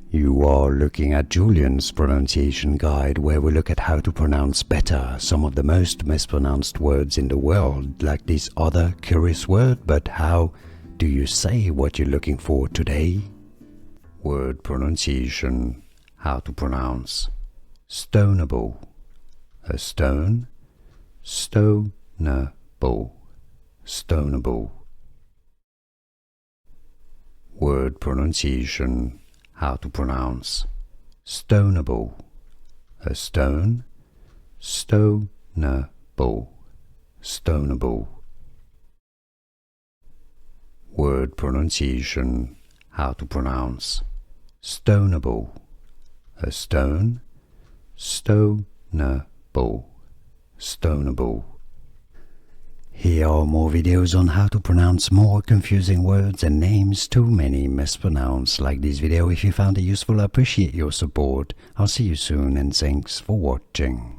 You are looking at Julian's pronunciation guide, where we look at how to pronounce better some of the most mispronounced words in the world, like this other curious word. But how do you say what you're looking for today? Word pronunciation. How to pronounce stonable. A stone. Stonable. Stonable. Word pronunciation. How to pronounce stonable. A stone. Stonable. Stonable. Word pronunciation. How to pronounce stonable. A stone. Stonable. Stonable. Here are more videos on how to pronounce more confusing words and names too many mispronounced. Like this video if you found it useful. I appreciate your support. I'll see you soon and thanks for watching.